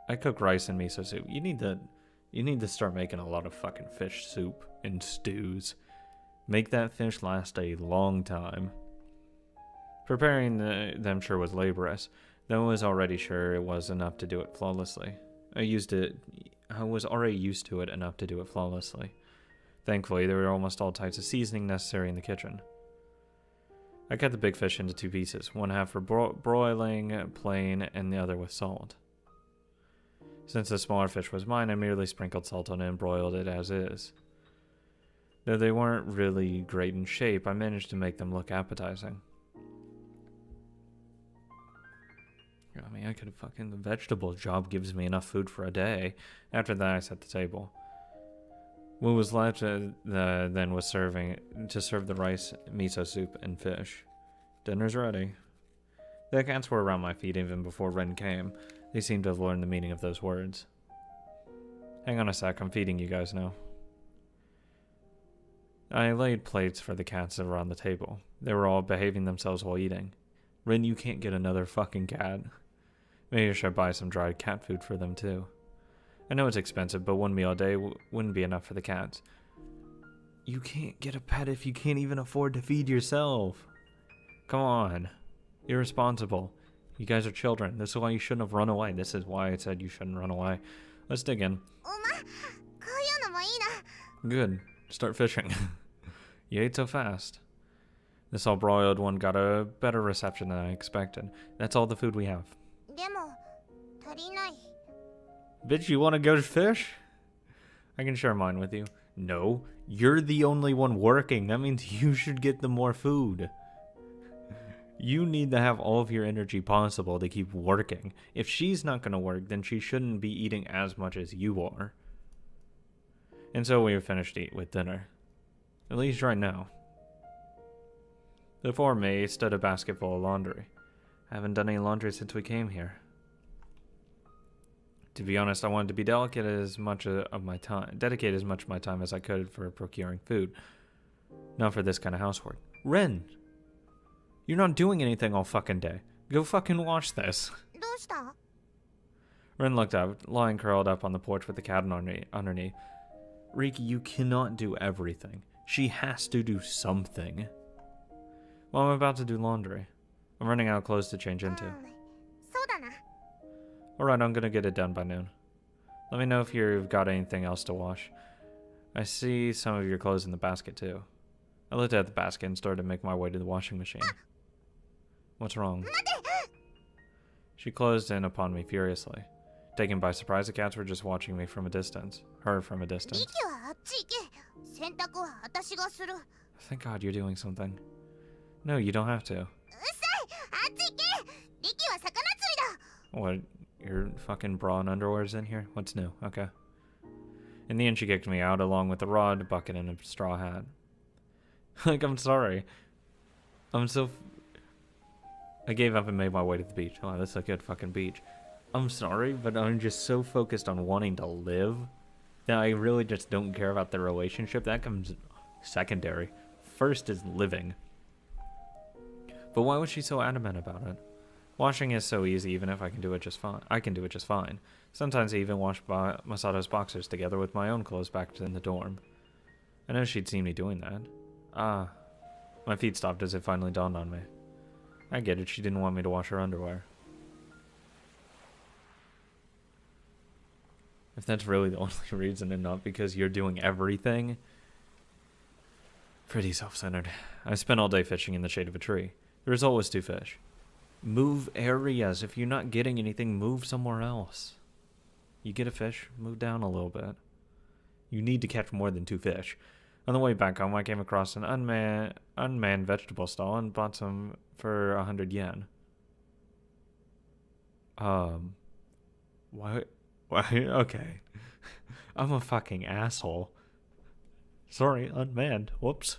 I cook rice and miso soup. You need to start making a lot of fucking fish soup and stews. Make that fish last a long time. Preparing them sure was laborious, though I was already sure it was enough to do it flawlessly. I was already used to it enough to do it flawlessly. Thankfully, there were almost all types of seasoning necessary in the kitchen. I cut the big fish into 2 pieces, one half for broiling, plain, and the other with salt. Since the smaller fish was mine, I merely sprinkled salt on it and broiled it as is. Though they weren't really great in shape, I managed to make them look appetizing. I mean, I could have fucking... The vegetable job gives me enough food for a day. After that, I set the table. What was left then was serve the rice, miso soup, and fish. Dinner's ready. The cats were around my feet even before Ren came. They seemed to have learned the meaning of those words. Hang on a sec, I'm feeding you guys now. I laid plates for the cats that were on the table. They were all behaving themselves while eating. Ren, you can't get another fucking cat. Maybe I should buy some dried cat food for them too. I know it's expensive, but one meal a day wouldn't be enough for the cats. You can't get a pet if you can't even afford to feed yourself. Come on. You're responsible. You guys are children. This is why you shouldn't have run away. This is why I said you shouldn't run away. Let's dig in. Good. Start fishing. You ate so fast. This all broiled one got a better reception than I expected. That's all the food we have. Bitch, you want to go fish? I can share mine with you. No, you're the only one working. That means you should get them more food. You need to have all of your energy possible to keep working. If she's not going to work, then she shouldn't be eating as much as you are. And so we have finished with dinner. At least right now. Before me stood a basket full of laundry. I haven't done any laundry since we came here. To be honest, I wanted to be dedicate as much of my time as I could for procuring food. Not for this kind of housework. Ren! You're not doing anything all fucking day. Go fucking watch this. Ren looked up, lying curled up on the porch with the cat underneath. Riki, you cannot do everything. She has to do something. Well, I'm about to do laundry. I'm running out of clothes to change into. Alright, I'm gonna get it done by noon. Let me know if you've got anything else to wash. I see some of your clothes in the basket too. I looked at the basket and started to make my way to the washing machine. What's wrong? She closed in upon me furiously. Taken by surprise, the cats were just watching me from a distance. Her from a distance. Thank God you're doing something. No, you don't have to. What? Your fucking bra and underwear's in here? What's new? Okay. In the end, she kicked me out along with the rod, bucket, and a straw hat. Like, I'm sorry. I gave up and made my way to the beach. Oh, that's a good fucking beach. I'm sorry, but I'm just so focused on wanting to live that I really just don't care about the relationship. That comes secondary. First is living. But why was she so adamant about it? Washing is so easy, even if I can do it just fine. I can do it just fine. Sometimes I even wash Masato's boxers together with my own clothes back in the dorm. I know she'd seen me doing that. Ah. My feet stopped as it finally dawned on me. I get it, she didn't want me to wash her underwear. If that's really the only reason and not because you're doing everything. Pretty self-centered. I spent all day fishing in the shade of a tree. The result was 2 fish. Move areas. If you're not getting anything, move somewhere else. You get a fish, move down a little bit. You need to catch more than 2 fish. On the way back home, I came across an unmanned vegetable stall and bought some for 100 yen. What? Okay. I'm a fucking asshole. Sorry, unmanned. Whoops.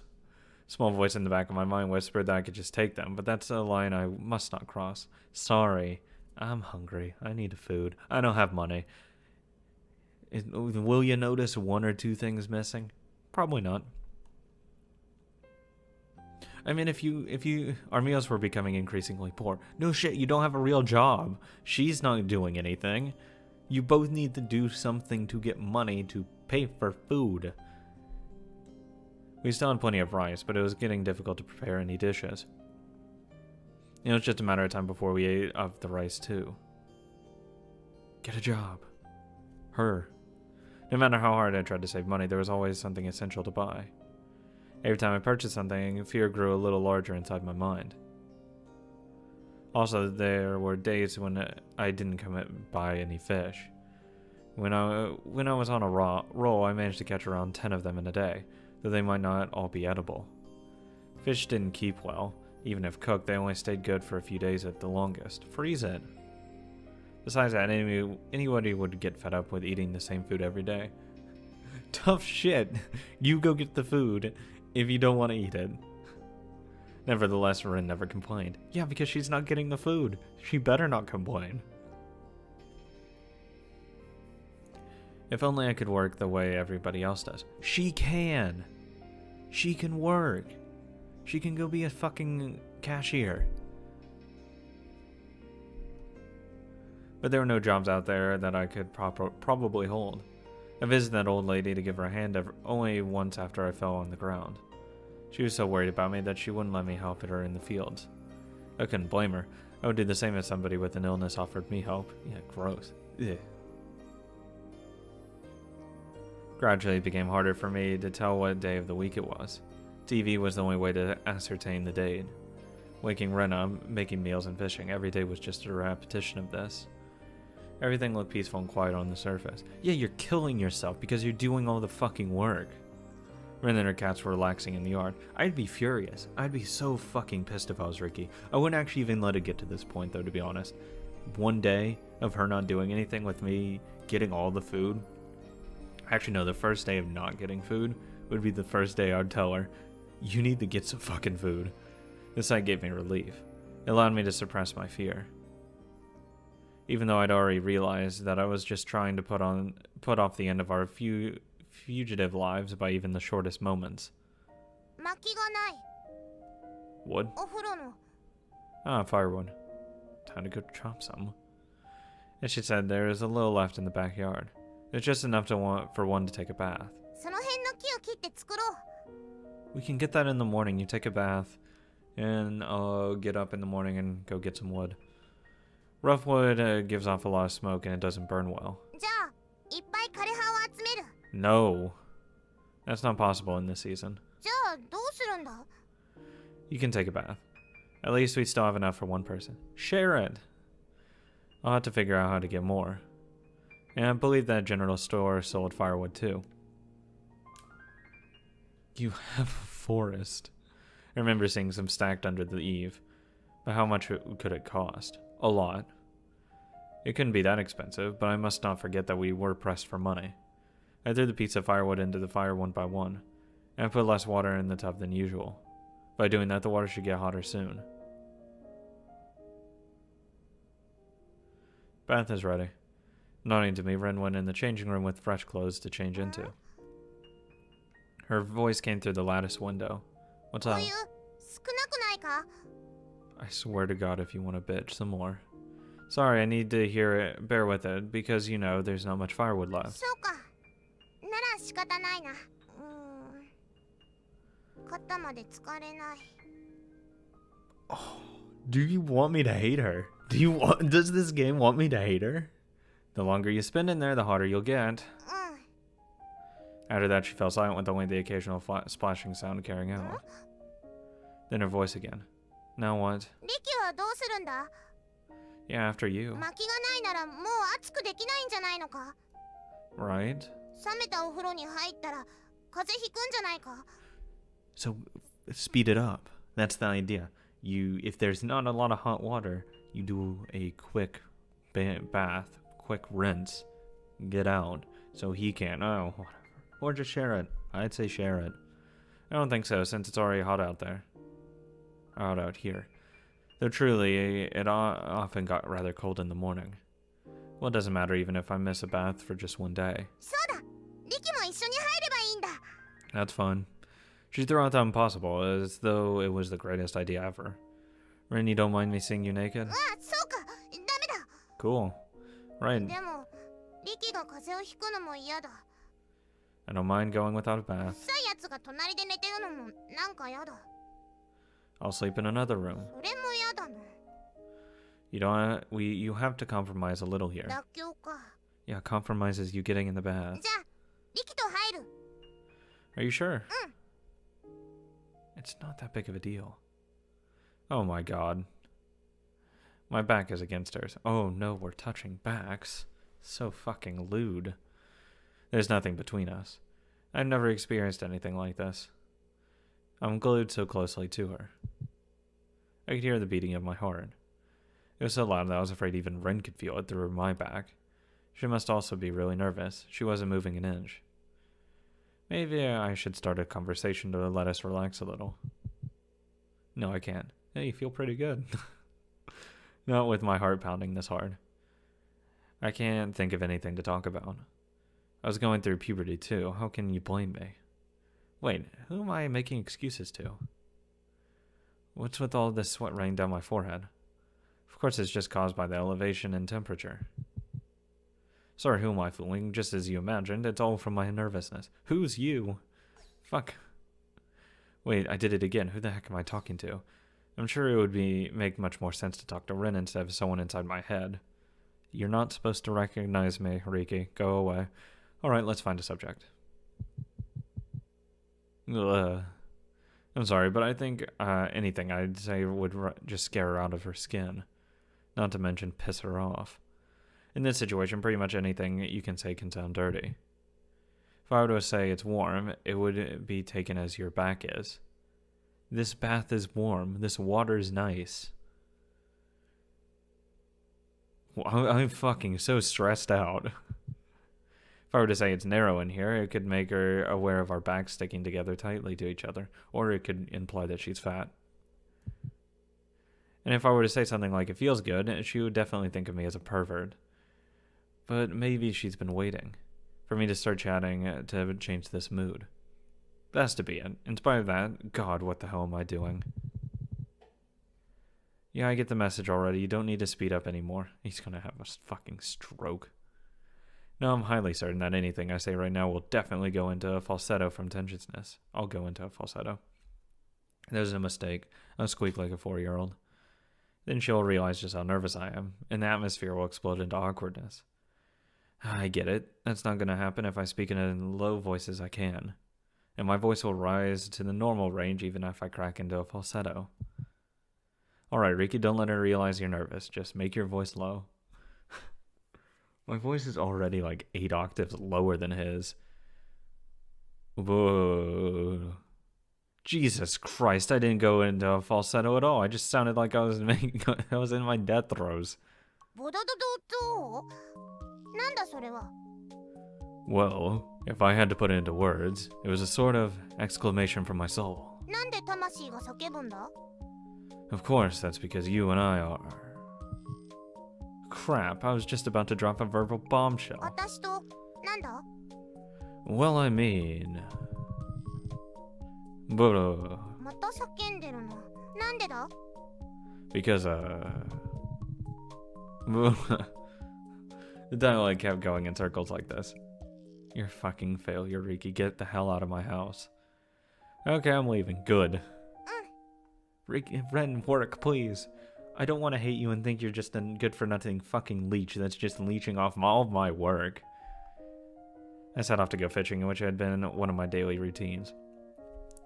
Small voice in the back of my mind whispered that I could just take them, but that's a line I must not cross. Sorry. I'm hungry. I need food. I don't have money. Will you notice 1 or 2 things missing? Probably not. I mean, our meals were becoming increasingly poor. No shit, you don't have a real job. She's not doing anything. You both need to do something to get money to pay for food. We still had plenty of rice, but it was getting difficult to prepare any dishes. It was just a matter of time before we ate of the rice too. Get a job. Her. No matter how hard I tried to save money, there was always something essential to buy. Every time I purchased something, fear grew a little larger inside my mind. Also, there were days when I didn't buy any fish. When I was on a roll, I managed to catch around 10 of them in a day, though they might not all be edible. Fish didn't keep well. Even if cooked, they only stayed good for a few days at the longest. Freeze it. Besides that, anybody would get fed up with eating the same food every day. Tough shit. You go get the food if you don't want to eat it. Nevertheless, Rin never complained. Yeah, because she's not getting the food. She better not complain. If only I could work the way everybody else does. She can. She can work. She can go be a fucking cashier. But there were no jobs out there that I could probably hold. I visited that old lady to give her a hand only once after I fell on the ground. She was so worried about me that she wouldn't let me help her in the fields. I couldn't blame her. I would do the same if somebody with an illness offered me help. Yeah, gross. Ugh. Gradually, it became harder for me to tell what day of the week it was. TV was the only way to ascertain the date. Waking Ren up, making meals and fishing, every day was just a repetition of this. Everything looked peaceful and quiet on the surface. Yeah, you're killing yourself because you're doing all the fucking work. Ren and her cats were relaxing in the yard. I'd be furious. I'd be so fucking pissed if I was Ricky. I wouldn't actually even let it get to this point, though, to be honest. One day of her not doing anything with me getting all the food. Actually, no, the first day of not getting food would be the first day I'd tell her, you need to get some fucking food. This sight gave me relief. It allowed me to suppress my fear. Even though I'd already realized that I was just trying to put off the end of our fugitive lives by even the shortest moments. Wood? Ah, firewood. Time to go chop some. And she said there is a little left in the backyard. It's just enough for one to take a bath. We can get that in the morning. You take a bath, and I'll get up in the morning and go get some wood. Rough wood gives off a lot of smoke and it doesn't burn well. No. That's not possible in this season. You can take a bath. At least we still have enough for one person. Share it. I'll have to figure out how to get more. And I believe that general store sold firewood too. You have a forest. I remember seeing some stacked under the eave. But how much could it cost? A lot. It couldn't be that expensive, but I must not forget that we were pressed for money. I threw the piece of firewood into the fire one by one, and put less water in the tub than usual. By doing that, the water should get hotter soon. Bath is ready. Nodding to me, Ren went in the changing room with fresh clothes to change into. Her voice came through the lattice window. What's up? I swear to God if you want to bitch some more. Sorry, I need to hear it. Bear with it, because you know there's not much firewood left. Oh, do you want me to hate her? Does this game want me to hate her? The longer you spend in there, the hotter you'll get. After that, she fell silent with only the occasional splashing sound carrying out. Then her voice again. Now what? Yeah, after you. Right? So, speed it up. That's the idea. If there's not a lot of hot water, you do a quick bath, quick rinse, get out, so he can't. Oh, whatever. Or just share it. I'd say share it. I don't think so, since it's already hot out there. Hot out here. Though truly, it often got rather cold in the morning. Well, it doesn't matter even if I miss a bath for just one day. That's fun. She threw out the impossible, as though it was the greatest idea ever. Ren, you don't mind me seeing you naked? Cool. Right. リキが風邪をひくのも嫌だ。 I don't mind going without a bath. 臭いやつが隣で寝てるのもなんか嫌だ。 I'll sleep in another room. それも嫌だな。 You have to compromise a little here. 妥協か。 Yeah, compromise is you getting in the bath. じゃあリキと入る。 Are you sure? It's not that big of a deal. Oh my god. My back is against hers. Oh no, we're touching backs. So fucking lewd. There's nothing between us. I've never experienced anything like this. I'm glued so closely to her. I could hear the beating of my heart. It was so loud that I was afraid even Ren could feel it through my back. She must also be really nervous. She wasn't moving an inch. Maybe I should start a conversation to let us relax a little. No, I can't. Hey, you feel pretty good. Not with my heart pounding this hard. I can't think of anything to talk about. I was going through puberty too. How can you blame me? Wait, who am I making excuses to? What's with all this sweat running down my forehead? Of course it's just caused by the elevation in temperature. Sorry, who am I fooling? Just as you imagined, it's all from my nervousness. Who's you? Fuck. Wait, I did it again. Who the heck am I talking to? I'm sure it would make much more sense to talk to Rin instead of someone inside my head. You're not supposed to recognize me, Riki. Go away. Alright, let's find a subject. Ugh. I'm sorry, but I think anything I'd say would just scare her out of her skin. Not to mention piss her off. In this situation, pretty much anything you can say can sound dirty. If I were to say it's warm, it would be taken as your back is. This bath is warm. This water is nice. I'm fucking so stressed out. If I were to say it's narrow in here, it could make her aware of our backs sticking together tightly to each other, or it could imply that she's fat. And if I were to say something like it feels good, she would definitely think of me as a pervert. But maybe she's been waiting for me to start chatting to change this mood. That's to be it. In spite of that, God, what the hell am I doing? Yeah, I get the message already. You don't need to speed up anymore. He's gonna have a fucking stroke. No, I'm highly certain that anything I say right now will definitely go into a falsetto from tensiousness. I'll go into a falsetto. There's a mistake. I'll squeak like a 4-year-old. Then she'll realize just how nervous I am, and the atmosphere will explode into awkwardness. I get it. That's not going to happen if I speak in as low voice as I can. And my voice will rise to the normal range even if I crack into a falsetto. Alright, Riki, don't let her realize you're nervous. Just make your voice low. My voice is already like 8 octaves lower than his. Whoa. Jesus Christ, I didn't go into a falsetto at all. I just sounded like I was in my death throes. Well, if I had to put it into words, it was a sort of exclamation from my soul. Of course, that's because you and I are... Crap, I was just about to drop a verbal bombshell. Well, I mean... Because, The dialogue kept going in circles like this. You're a fucking failure, Riki. Get the hell out of my house. Okay, I'm leaving. Good. Riki, Ren, work, please. I don't want to hate you and think you're just a good-for-nothing fucking leech that's just leeching off all of my work. I set off to go fishing, which had been one of my daily routines.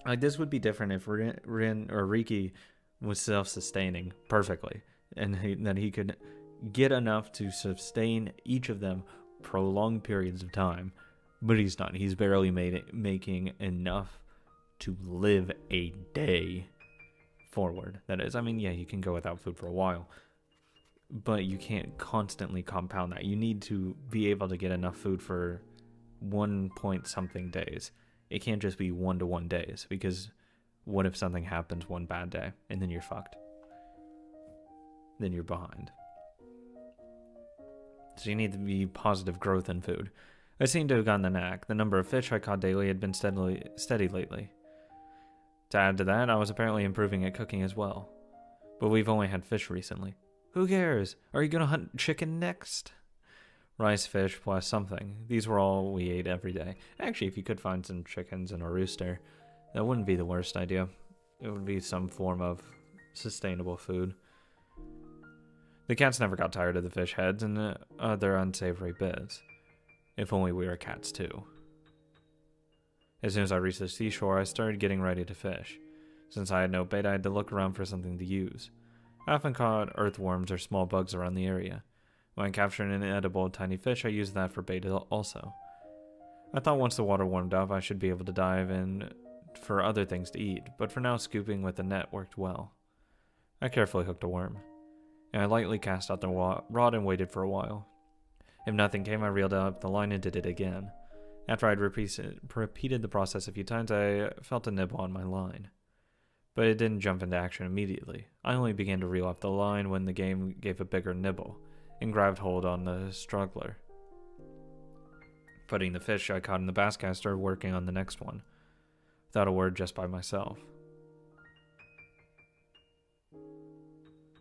Like, this would be different if Ren or Riki was self-sustaining perfectly, and that he could get enough to sustain each of them prolonged periods of time. But he's not. He's barely making enough to live a day forward. That is, I mean, yeah, you can go without food for a while, but you can't constantly compound that. You need to be able to get enough food for 1 point something days. It can't just be 1-to-1 days, because what if something happens one bad day and then you're fucked? Then you're behind. So you need to be positive growth in food. I seem to have gotten the knack. The number of fish I caught daily had been steady lately. To add to that, I was apparently improving at cooking as well. But we've only had fish recently. Who cares? Are you gonna hunt chicken next? rice, fish, plus something. These were all we ate every day. Actually, if you could find some chickens and a rooster, that wouldn't be the worst idea. It would be some form of sustainable food. The cats never got tired of the fish heads and other unsavory bits. If only we were cats too. As soon as I reached the seashore, I started getting ready to fish. Since I had no bait, I had to look around for something to use. I often caught earthworms or small bugs around the area. When capturing an edible tiny fish, I used that for bait also. I thought once the water warmed up, I should be able to dive in for other things to eat, but for now scooping with the net worked well. I carefully hooked a worm, and I lightly cast out the rod and waited for a while. If nothing came, I reeled up the line and did it again. After I'd repeated the process a few times, I felt a nibble on my line. But it didn't jump into action immediately. I only began to reel off the line when the game gave a bigger nibble and grabbed hold on the struggler. Putting the fish I caught in the basket, I started working on the next one, without a word, just by myself.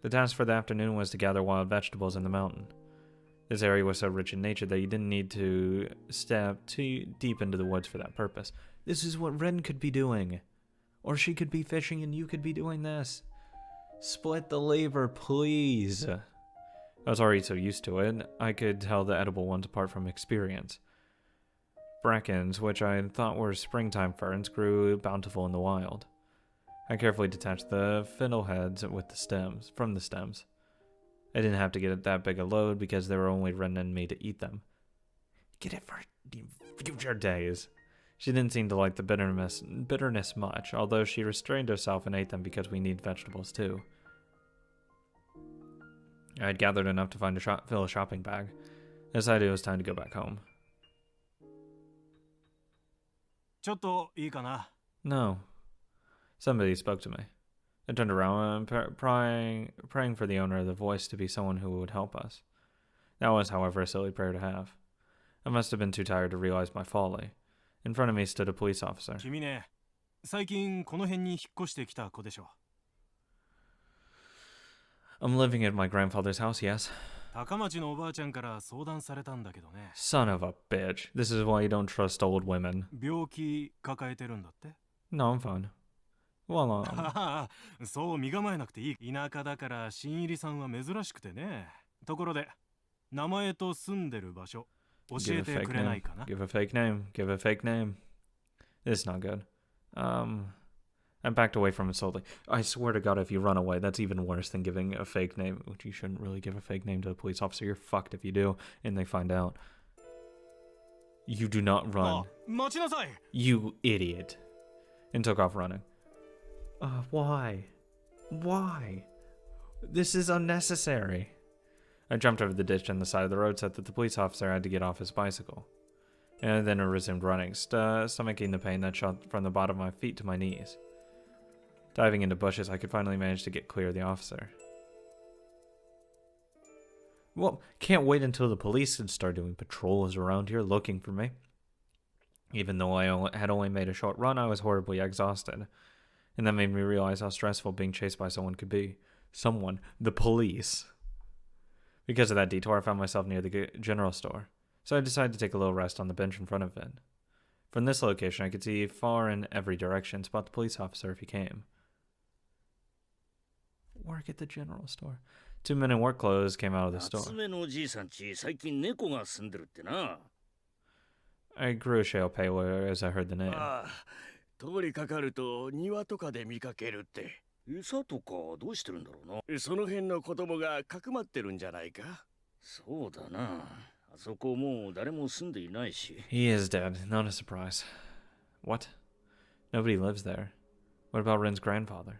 The task for the afternoon was to gather wild vegetables in the mountain. This area was so rich in nature that you didn't need to step too deep into the woods for that purpose. This is what Ren could be doing. Or she could be fishing and you could be doing this. Split the labor, please. I was already so used to it, I could tell the edible ones apart from experience. Brackens, which I thought were springtime ferns, grew bountiful in the wild. I carefully detached the fiddleheads from the stems. I didn't have to get that big a load because there were only Ren and me to eat them. Get it for future days. She didn't seem to like the bitterness much, although she restrained herself and ate them because we need vegetables too. I had gathered enough to fill a shopping bag. I decided it was time to go back home. No. Somebody spoke to me. I turned around, praying for the owner of the voice to be someone who would help us. That was, however, a silly prayer to have. I must have been too tired to realize my folly. In front of me stood a police officer. I'm living at my grandfather's house, yes. Son of a bitch. This is why you don't trust old women. No, I'm fine. Well, そう身構えなくていい。田舎だから新入りさんは珍しくてね。ところで、名前と住んでる場所教えてくれないかな。 Give a fake name. Give a fake name. This is not good. I backed away from it slowly. I swear to God, if you run away, that's even worse than giving a fake name. Which you shouldn't really give a fake name to a police officer. You're fucked if you do, and they find out. You do not run. You idiot. And took off running. Why? Why? This is unnecessary. I jumped over the ditch on the side of the road so that the police officer had to get off his bicycle. And then I resumed running, stomaching the pain that shot from the bottom of my feet to my knees. Diving into bushes, I could finally manage to get clear of the officer. Well, can't wait until the police can start doing patrols around here looking for me. Even though I had only made a short run, I was horribly exhausted. And that made me realize how stressful being chased by someone could be. Someone. The police. Because of that detour, I found myself near the general store. So I decided to take a little rest on the bench in front of it. From this location, I could see far in every direction, spot the police officer if he came. Work at the general store. 2 men in work clothes came out of the store. I grew a shade paler as I heard the name. 通りかかると庭とかで見かけるって。餌とかどうしてるんだろうな。その辺の子供がかくまってるんじゃないか。そうだな。あそこもう誰も住んでいないし。He is dead. Not a surprise. What? Nobody lives there. What about Ren's grandfather?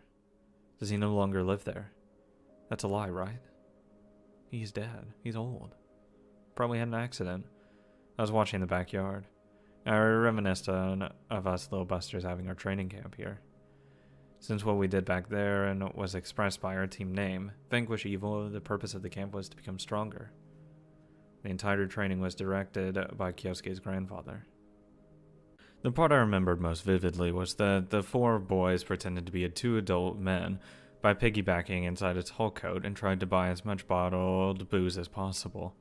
Does he no longer live there? That's a lie, right? He's dead. He's old. Probably had an accident. I was watching the backyard. I reminisced of us little busters having our training camp here. Since what we did back there and was expressed by our team name, Vanquish Evil, the purpose of the camp was to become stronger. The entire training was directed by Kyosuke's grandfather. The part I remembered most vividly was that the 4 boys pretended to be 2 adult men by piggybacking inside a tall coat and tried to buy as much bottled booze as possible.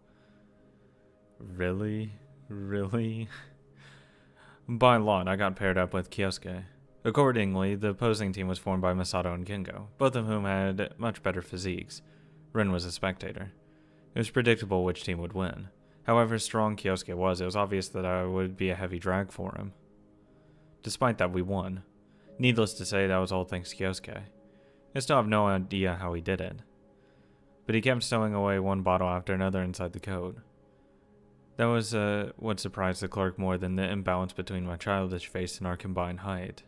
Really? Really? By lot, I got paired up with Kyosuke. Accordingly, the opposing team was formed by Masato and Kengo, both of whom had much better physiques. Rin was a spectator. It was predictable which team would win. However strong Kyosuke was, it was obvious that I would be a heavy drag for him. Despite that, we won. Needless to say, that was all thanks to Kyosuke. I still have no idea how he did it. But he kept stowing away one bottle after another inside the coat. That was what surprised the clerk more than the imbalance between my childish face and our combined height.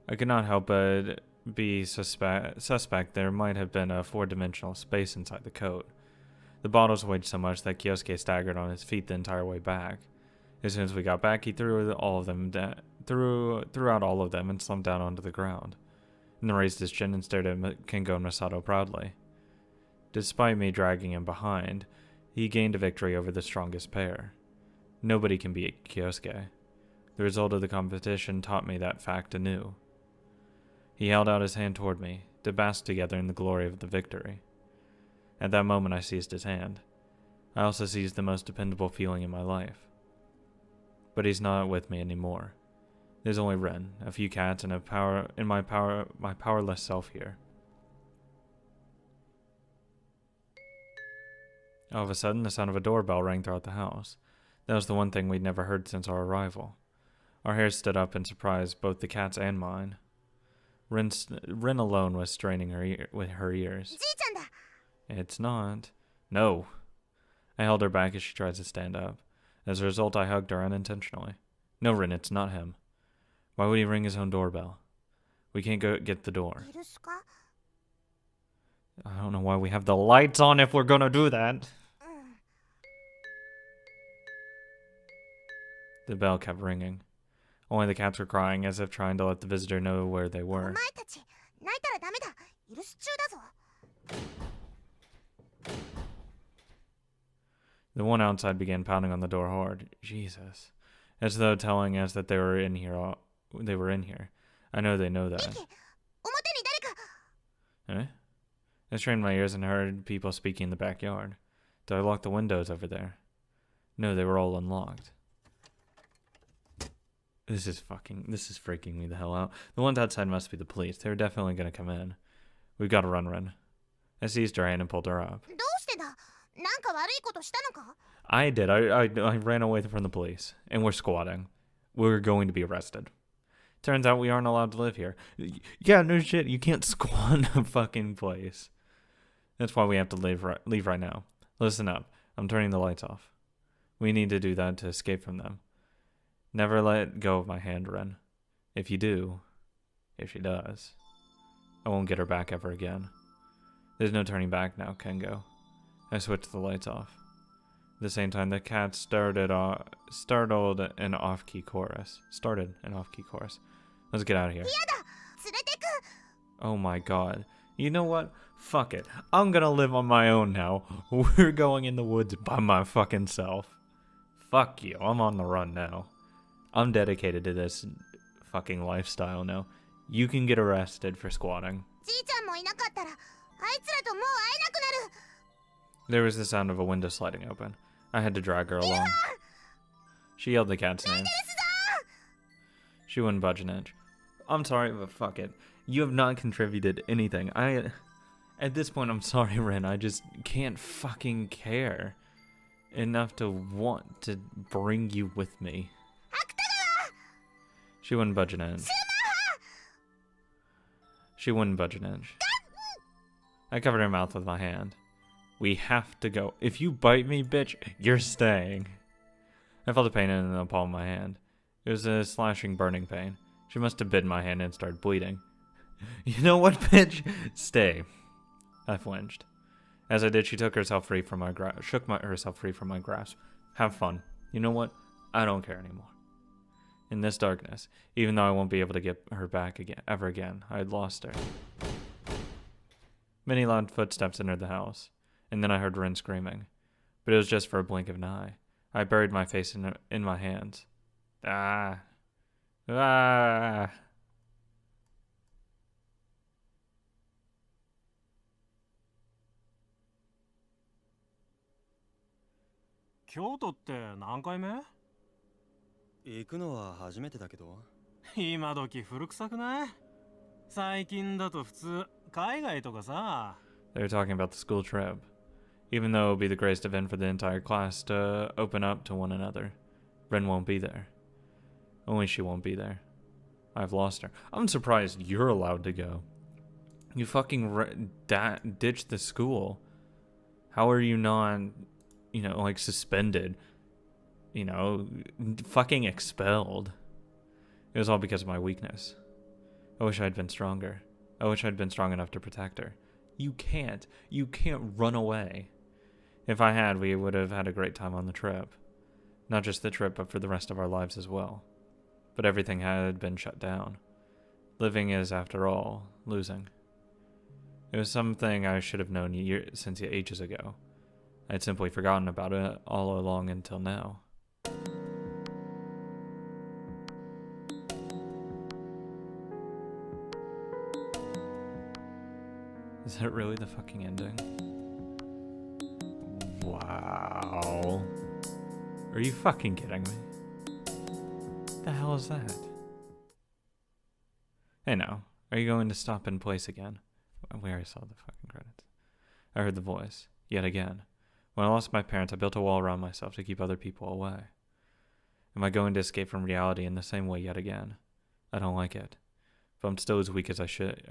I could not help but be suspect there might have been a 4-dimensional space inside the coat. The bottles weighed so much that Kyosuke staggered on his feet the entire way back. As soon as we got back, he threw out all of them and slumped down onto the ground. And then raised his chin and stared at Kengo and Masato proudly. Despite me dragging him behind, he gained a victory over the strongest pair. Nobody can beat Kyosuke. The result of the competition taught me that fact anew. He held out his hand toward me, to bask together in the glory of the victory. At that moment I seized his hand. I also seized the most dependable feeling in my life. But he's not with me anymore. There's only Ren, a few cats, and my powerless self here. All of a sudden, the sound of a doorbell rang throughout the house. That was the one thing we'd never heard since our arrival. Our hairs stood up in surprise, both the cat's and mine. Ren alone was straining with her ears. It's not. No. I held her back as she tried to stand up. As a result, I hugged her unintentionally. No, Ren, it's not him. Why would he ring his own doorbell? We can't go get the door. I don't know why we have the lights on if we're gonna do that. The bell kept ringing. Only the cats were crying, as if trying to let the visitor know where they were. The one outside began pounding on the door hard. Jesus. As though telling us that they were in here. I know they know that. Eh? I strained my ears and heard people speaking in the backyard. Did I lock the windows over there? No, they were all unlocked. This is freaking me the hell out. The ones outside must be the police. They're definitely gonna come in. We've got to run, Ren. I seized her hand and pulled her up. I did. I ran away from the police. And we're squatting. We're going to be arrested. Turns out we aren't allowed to live here. Yeah, no shit. You can't squat in a fucking place. That's why we have to leave right now. Listen up. I'm turning the lights off. We need to do that to escape from them. Never let go of my hand, Ren. If you do, if she does, I won't get her back ever again. There's no turning back now, Kengo. I switched the lights off. At the same time, the cat started an off-key chorus. Let's get out of here. Oh my god. You know what? Fuck it. I'm gonna live on my own now. We're going in the woods by my fucking self. Fuck you. I'm on the run now. I'm dedicated to this fucking lifestyle now. You can get arrested for squatting. There was the sound of a window sliding open. I had to drag her along. She yelled the cat's name. She wouldn't budge an inch. I'm sorry, but fuck it. You have not contributed anything. At this point, I'm sorry, Ren. I just can't fucking care enough to want to bring you with me. She wouldn't budge an inch. I covered her mouth with my hand. We have to go. If you bite me, bitch, you're staying. I felt a pain in the palm of my hand. It was a slashing, burning pain. She must have bitten my hand and started bleeding. You know what, bitch? Stay. I flinched. As I did, she took herself free from my herself free from my grasp. Have fun. You know what? I don't care anymore. In this darkness, even though I won't be able to get her back ever again, I had lost her. Many loud footsteps entered the house, and then I heard Ren screaming. But it was just for a blink of an eye. I buried my face in my hands. Ah. Ah. 京都って何回目？行くのは初めてだけど。今時古臭くない？最近だと普通海外とかさ。 They're talking about the school trip. Even though it will be the greatest event for the entire class to open up to one another, Ren won't be there. Only she won't be there. I've lost her. I'm surprised you're allowed to go. You fucking ditched the school. How are you not, like suspended? Fucking expelled. It was all because of my weakness. I wish I'd been stronger. I wish I'd been strong enough to protect her. You can't run away. If I had, we would have had a great time on the trip. Not just the trip, but for the rest of our lives as well. But everything had been shut down. Living is, after all, losing. It was something I should have known since ages ago. I'd simply forgotten about it all along until now. Is that really the fucking ending? Wow. Are you fucking kidding me? What the hell is that? Hey now, are you going to stop in place again? We already saw the fucking credits. I heard the voice, yet again. When I lost my parents, I built a wall around myself to keep other people away. Am I going to escape from reality in the same way yet again? I don't like it. But I'm still as weak as I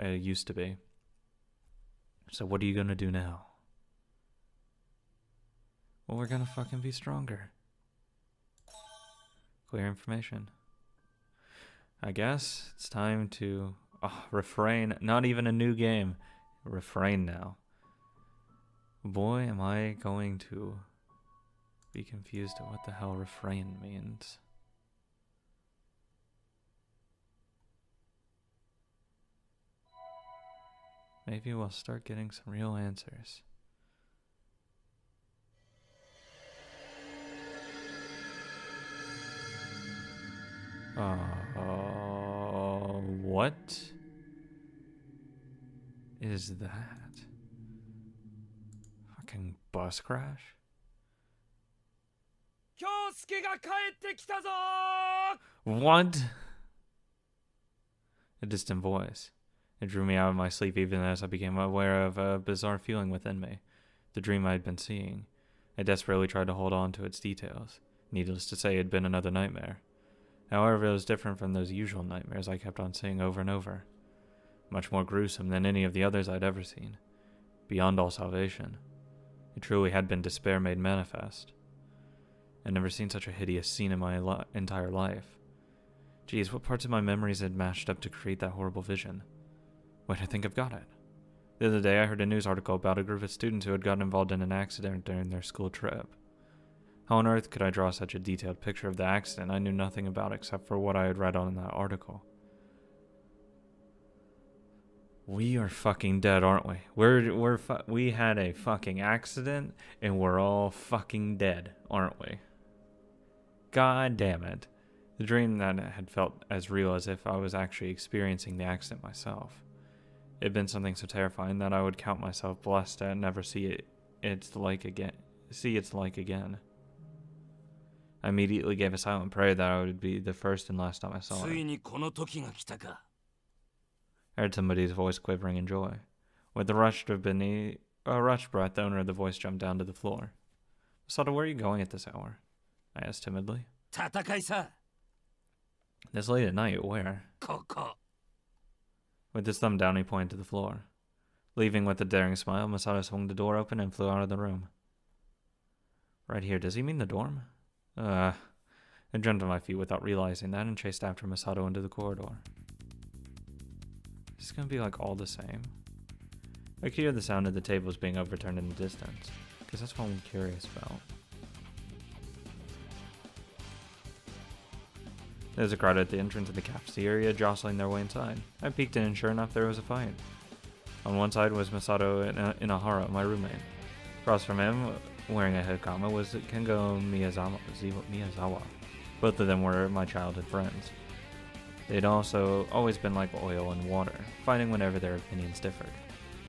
used to be. So what are you gonna do now? Well, we're gonna fucking be stronger. Clear information. I guess it's time to refrain. Not even a new game. Refrain now. Boy, am I going to be confused at what the hell refrain means. Maybe we'll start getting some real answers. What is that? Fucking bus crash? What? A distant voice. It drew me out of my sleep even as I became aware of a bizarre feeling within me. The dream I had been seeing. I desperately tried to hold on to its details. Needless to say, it had been another nightmare. However, it was different from those usual nightmares I kept on seeing over and over. Much more gruesome than any of the others I'd ever seen. Beyond all salvation. It truly had been despair made manifest. I'd never seen such a hideous scene in my entire life. Geez, what parts of my memories had matched up to create that horrible vision? Wait, I think I've got it. The other day I heard a news article about a group of students who had gotten involved in an accident during their school trip. How on earth could I draw such a detailed picture of the accident I knew nothing about except for what I had read on that article? We are fucking dead, aren't we? We had a fucking accident and we're all fucking dead, aren't we? God damn it. The dream that had felt as real as if I was actually experiencing the accident myself. It had been something so terrifying that I would count myself blessed to never see its like again. I immediately gave a silent prayer that I would be the first and last time I saw it. I heard somebody's voice quivering in joy. With a rushed breath, the owner of the voice jumped down to the floor. Masato, where are you going at this hour? I asked timidly. This late at night, where? With his thumb down, he pointed to the floor. Leaving with a daring smile, Masato swung the door open and flew out of the room. Right here, does he mean the dorm? I jumped on my feet without realizing that and chased after Masato into the corridor. Is this gonna be like all the same? I could hear the sound of the tables being overturned in the distance, because that's what I'm curious about. There's a crowd at the entrance of the cafeteria jostling their way inside. I peeked in and sure enough there was a fight. On one side was Masato Inahara, my roommate. Across from him, wearing a hikama, was Kengo Miyazawa. Both of them were my childhood friends. They'd also always been like oil and water, fighting whenever their opinions differed.